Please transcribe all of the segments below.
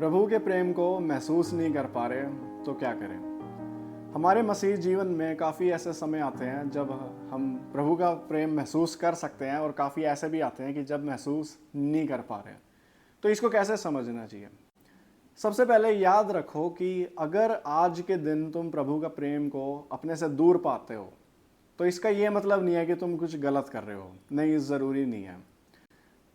प्रभु के प्रेम को महसूस नहीं कर पा रहे तो क्या करें। हमारे मसीह जीवन में काफ़ी ऐसे समय आते हैं जब हम प्रभु का प्रेम महसूस कर सकते हैं और काफ़ी ऐसे भी आते हैं कि जब महसूस नहीं कर पा रहे। तो इसको कैसे समझना चाहिए। सबसे पहले याद रखो कि अगर आज के दिन तुम प्रभु का प्रेम को अपने से दूर पाते हो तो इसका ये मतलब नहीं है कि तुम कुछ गलत कर रहे हो। नहीं, ज़रूरी नहीं है,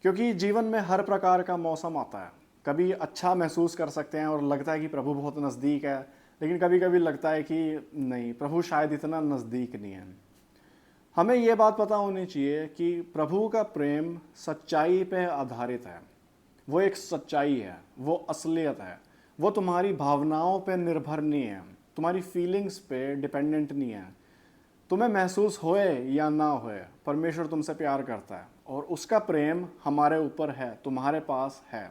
क्योंकि जीवन में हर प्रकार का मौसम आता है। कभी अच्छा महसूस कर सकते हैं और लगता है कि प्रभु बहुत नज़दीक है, लेकिन कभी कभी लगता है कि नहीं, प्रभु शायद इतना नज़दीक नहीं है। हमें ये बात पता होनी चाहिए कि प्रभु का प्रेम सच्चाई पे आधारित है। वो एक सच्चाई है, वो असलियत है। वो तुम्हारी भावनाओं पे निर्भर नहीं है, तुम्हारी फीलिंग्स पे डिपेंडेंट नहीं है। तुम्हें महसूस होए या ना होए, परमेश्वर तुमसे प्यार करता है और उसका प्रेम हमारे ऊपर है, तुम्हारे पास है।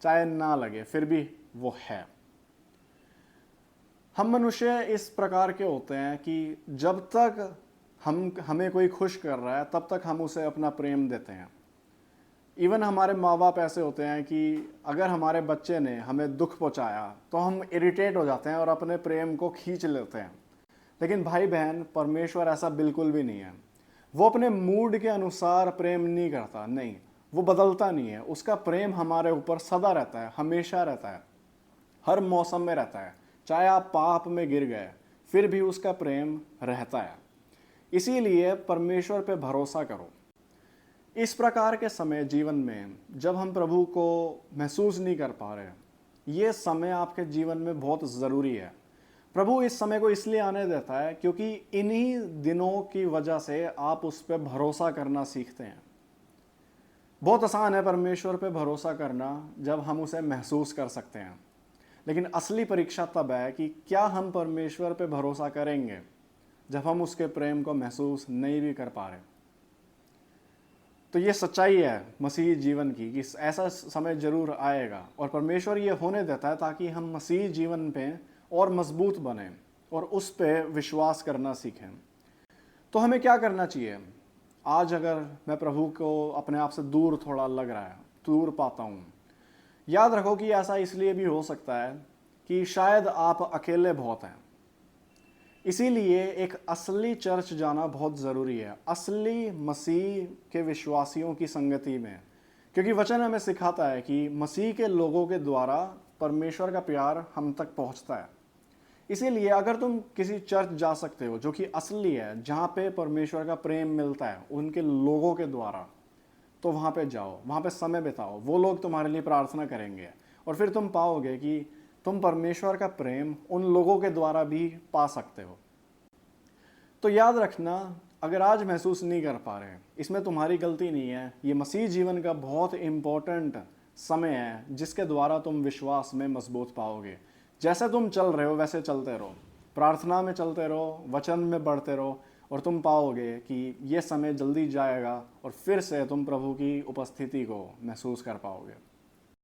चाहे ना लगे फिर भी वो है। हम मनुष्य इस प्रकार के होते हैं कि जब तक हमें कोई खुश कर रहा है तब तक हम उसे अपना प्रेम देते हैं। इवन हमारे माँ बाप ऐसे होते हैं कि अगर हमारे बच्चे ने हमें दुख पहुंचाया तो हम इरिटेट हो जाते हैं और अपने प्रेम को खींच लेते हैं। लेकिन भाई बहन, परमेश्वर ऐसा बिल्कुल भी नहीं है। वो अपने मूड के अनुसार प्रेम नहीं करता, नहीं, वो बदलता नहीं है। उसका प्रेम हमारे ऊपर सदा रहता है, हमेशा रहता है, हर मौसम में रहता है। चाहे आप पाप में गिर गए फिर भी उसका प्रेम रहता है। इसीलिए परमेश्वर पे भरोसा करो। इस प्रकार के समय जीवन में जब हम प्रभु को महसूस नहीं कर पा रहे, ये समय आपके जीवन में बहुत ज़रूरी है। प्रभु इस समय को इसलिए आने देता है क्योंकि इन्हीं दिनों की वजह से आप उस पर भरोसा करना सीखते हैं। बहुत आसान है परमेश्वर पे भरोसा करना जब हम उसे महसूस कर सकते हैं, लेकिन असली परीक्षा तब है कि क्या हम परमेश्वर पे भरोसा करेंगे जब हम उसके प्रेम को महसूस नहीं भी कर पा रहे। तो ये सच्चाई है मसीही जीवन की कि ऐसा समय जरूर आएगा और परमेश्वर ये होने देता है ताकि हम मसीही जीवन पे और मजबूत बने और उस पे विश्वास करना सीखें। तो हमें क्या करना चाहिए। आज अगर मैं प्रभु को अपने आप से दूर थोड़ा लग रहा है, दूर पाता हूँ, याद रखो कि ऐसा इसलिए भी हो सकता है कि शायद आप अकेले बहुत हैं। इसीलिए एक असली चर्च जाना बहुत ज़रूरी है, असली मसीह के विश्वासियों की संगति में, क्योंकि वचन हमें सिखाता है कि मसीह के लोगों के द्वारा परमेश्वर का प्यार हम तक पहुंचता है। इसीलिए अगर तुम किसी चर्च जा सकते हो जो कि असली है, जहाँ पे परमेश्वर का प्रेम मिलता है उनके लोगों के द्वारा, तो वहाँ पे जाओ, वहाँ पे समय बिताओ। वो लोग तुम्हारे लिए प्रार्थना करेंगे और फिर तुम पाओगे कि तुम परमेश्वर का प्रेम उन लोगों के द्वारा भी पा सकते हो। तो याद रखना, अगर आज महसूस नहीं कर पा रहे, इसमें तुम्हारी गलती नहीं है। ये मसीह जीवन का बहुत इम्पोर्टेंट समय है जिसके द्वारा तुम विश्वास में मजबूत पाओगे। जैसे तुम चल रहे हो वैसे चलते रहो, प्रार्थना में चलते रहो, वचन में बढ़ते रहो और तुम पाओगे कि ये समय जल्दी जाएगा और फिर से तुम प्रभु की उपस्थिति को महसूस कर पाओगे।